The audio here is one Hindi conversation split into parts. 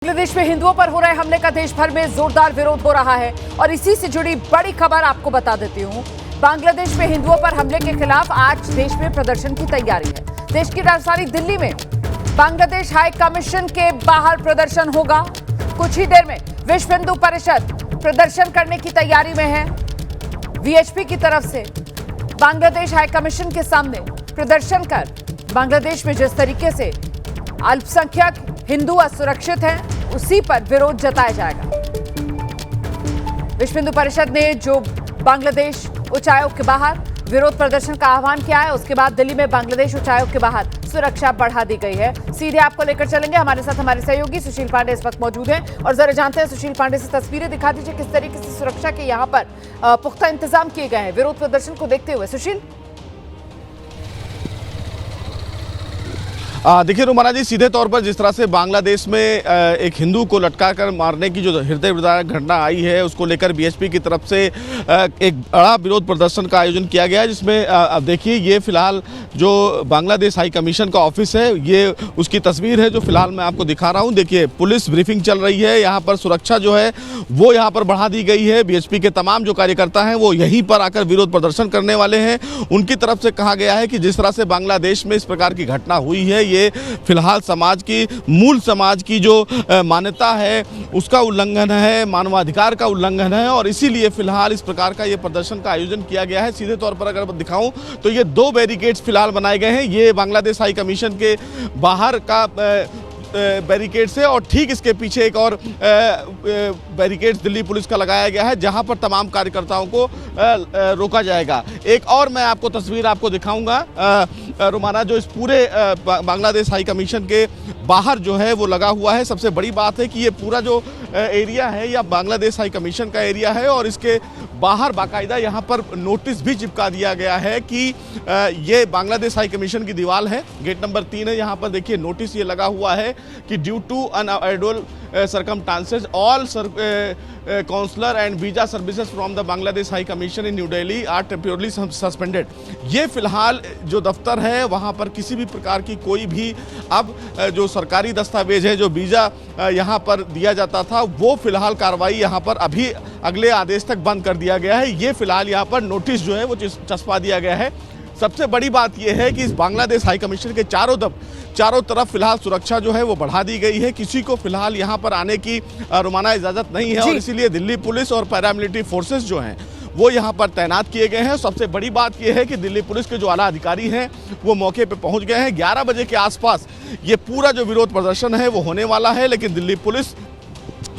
बांग्लादेश में हिंदुओं पर हो रहे हमले का देश भर में जोरदार विरोध हो रहा है और इसी से जुड़ी बड़ी खबर आपको बता देती हूं। बांग्लादेश में हिंदुओं पर हमले के खिलाफ आज देश में प्रदर्शन की तैयारी है। देश की राजधानी दिल्ली में बांग्लादेश हाई कमीशन के बाहर प्रदर्शन होगा। कुछ ही देर में विश्व हिंदू परिषद प्रदर्शन करने की तैयारी में है। वीएचपी की तरफ से बांग्लादेश हाई कमीशन के सामने प्रदर्शन कर बांग्लादेश में जिस तरीके से अल्पसंख्यक हिंदू असुरक्षित हैं, उसी पर विरोध जताया जाएगा। विश्व हिंदू परिषद ने जो बांग्लादेश उच्चायोग के बाहर विरोध प्रदर्शन का आह्वान किया है, उसके बाद दिल्ली में बांग्लादेश उच्चायोग के बाहर सुरक्षा बढ़ा दी गई है। सीधे आपको लेकर चलेंगे, हमारे साथ हमारे सहयोगी सुशील पांडे इस वक्त मौजूद हैं और जरा जानते हैं सुशील पांडे से तस्वीरें दिखा दीजिए किस तरीके से सुरक्षा के यहाँ पर पुख्ता इंतजाम किए गए हैं विरोध प्रदर्शन को देखते हुए। सुशील, देखिए रुमाना जी, सीधे तौर पर जिस तरह से बांग्लादेश में एक हिंदू को लटका कर मारने की जो हृदय विदारक घटना आई है, उसको लेकर बीएचपी की तरफ से एक बड़ा विरोध प्रदर्शन का आयोजन किया गया है, जिसमें अब देखिए ये फिलहाल जो बांग्लादेश हाई कमीशन का ऑफिस है, ये उसकी तस्वीर है जो फिलहाल मैं आपको दिखा रहा हूँ। देखिए पुलिस ब्रीफिंग चल रही है, यहाँ पर सुरक्षा जो है वो यहाँ पर बढ़ा दी गई है। बीएचपी के तमाम जो कार्यकर्ता हैं वो यहीं पर आकर विरोध प्रदर्शन करने वाले हैं। उनकी तरफ से कहा गया है कि जिस तरह से बांग्लादेश में इस प्रकार की घटना हुई है, ये फिलहाल समाज की मूल समाज की जो मान्यता है उसका उल्लंघन है, मानवाधिकार का उल्लंघन है और इसीलिए फिलहाल इस प्रकार का ये प्रदर्शन का आयोजन किया गया है। सीधे तौर पर अगर दिखाऊं तो ये 2 बैरिकेड्स फिलहाल बनाए गए हैं। ये बांग्लादेश हाई कमीशन के बाहर का बैरिकेड्स है और ठीक इसके पीछे एक और बैरिकेड्स दिल्ली पुलिस का लगाया गया है, जहां पर तमाम कार्यकर्ताओं को रोका जाएगा। एक और मैं आपको तस्वीर आपको दिखाऊंगा रुमाना, जो इस पूरे बांग्लादेश हाई कमीशन के बाहर जो है वो लगा हुआ है। सबसे बड़ी बात है कि ये पूरा जो एरिया है या बांग्लादेश हाई कमीशन का एरिया है और इसके बाहर बाकायदा यहाँ पर नोटिस भी चिपका दिया गया है कि ये बांग्लादेश हाई कमीशन की दीवार है, गेट नंबर 3 है। यहाँ पर देखिए नोटिस ये लगा हुआ है कि due to unavoidable circumstances all consular and visa services from the Bangladesh High Commission in New Delhi are temporarily suspended। ये फिलहाल जो दफ्तर है वहाँ पर किसी भी प्रकार की कोई भी अब जो सरकारी दस्तावेज है, जो वीज़ा यहाँ पर दिया जाता था, वो फिलहाल कार्रवाई यहाँ पर अभी अगले आदेश तक बंद कर दिया गया है। ये फिलहाल यहाँ पर नोटिस जो है वो चस्पा दिया गया है। सबसे बड़ी बात यह है कि इस बांग्लादेश हाई कमीशन के चारों तरफ फिलहाल सुरक्षा जो है वो बढ़ा दी गई है। किसी को फिलहाल यहाँ पर आने की रोमाना इजाजत नहीं है और इसीलिए दिल्ली पुलिस और पैरामिलिट्री फोर्सेस जो हैं वो यहाँ पर तैनात किए गए हैं। सबसे बड़ी बात यह है कि दिल्ली पुलिस के जो आला अधिकारी हैं वो मौके पे पहुँच गए हैं। 11 बजे के आसपास ये पूरा जो विरोध प्रदर्शन है वो होने वाला है, लेकिन दिल्ली पुलिस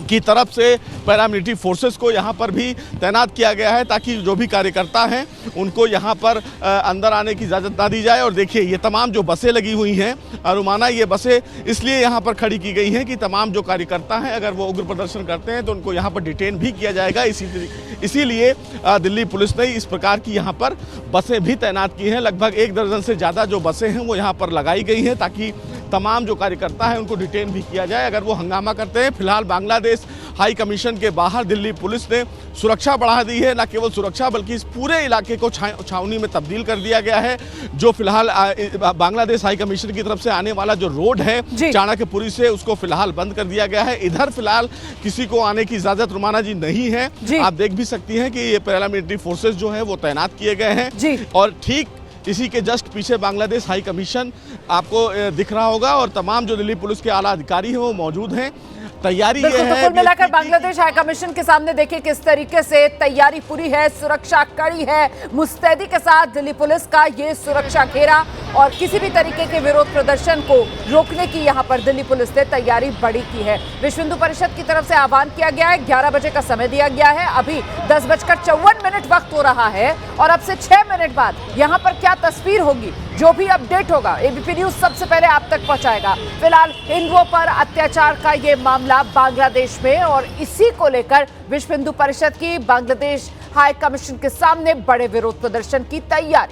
की तरफ से पैरामिलिट्री फोर्सेस को यहाँ पर भी तैनात किया गया है ताकि जो भी कार्यकर्ता हैं उनको यहाँ पर अंदर आने की इजाज़त ना दी जाए। और देखिए ये तमाम जो बसें लगी हुई हैं रुमाना, ये बसें इसलिए यहाँ पर खड़ी की गई हैं कि तमाम जो कार्यकर्ता हैं अगर वो उग्र प्रदर्शन करते हैं तो उनको यहाँ पर डिटेन भी किया जाएगा। इसीलिए दिल्ली पुलिस ने इस प्रकार की यहाँ पर बसें भी तैनात की हैं। लगभग 1 दर्जन से ज़्यादा जो बसें हैं वो यहाँ पर लगाई गई हैं ताकि तमाम जो कार्यकर्ता हैं उनको डिटेन भी किया जाए अगर वो हंगामा करते हैं। फिलहाल बांग्लादेश हाई कमीशन के बाहर दिल्ली पुलिस ने सुरक्षा बढ़ा दी है। न केवल सुरक्षा बल्कि इस पूरे इलाके को छावनी में तब्दील कर दिया गया है। जो फिलहाल बांग्लादेश हाई कमीशन की तरफ से आने वाला जो रोड है चाणक्यपुरी से, उसको फिलहाल बंद कर दिया गया है। इधर फिलहाल किसी को आने की इजाजत रुमाना जी नहीं है। आप देख भी सकती हैं कि ये पैरामिलिट्री फोर्सेस जो है वो तैनात किए गए हैं और ठीक इसी के जस्ट पीछे बांग्लादेश हाई कमीशन आपको दिख रहा होगा और तमाम जो दिल्ली पुलिस के आला अधिकारी हैं वो मौजूद हैं। तैयारी ये है, कुल मिलाकर बांग्लादेश हाई कमीशन के सामने देखिए किस तरीके से तैयारी पूरी है, सुरक्षा कड़ी है। मुस्तैदी के साथ दिल्ली पुलिस का ये सुरक्षा घेरा और किसी भी तरीके के विरोध प्रदर्शन को रोकने की यहाँ पर दिल्ली पुलिस ने तैयारी बड़ी की है। विश्व हिंदू परिषद की तरफ से आह्वान किया गया है, 11 बजे का समय दिया गया है। अभी 10:54 वक्त हो रहा है और अब से 6 मिनट बाद यहाँ पर क्या तस्वीर होगी, जो भी अपडेट होगा एबीपी न्यूज सबसे पहले आप तक पहुंचाएगा। फिलहाल हिंदुओं पर अत्याचार का ये मामला बांग्लादेश में और इसी को लेकर विश्व हिंदू परिषद की बांग्लादेश हाई कमीशन के सामने बड़े विरोध प्रदर्शन की तैयारी।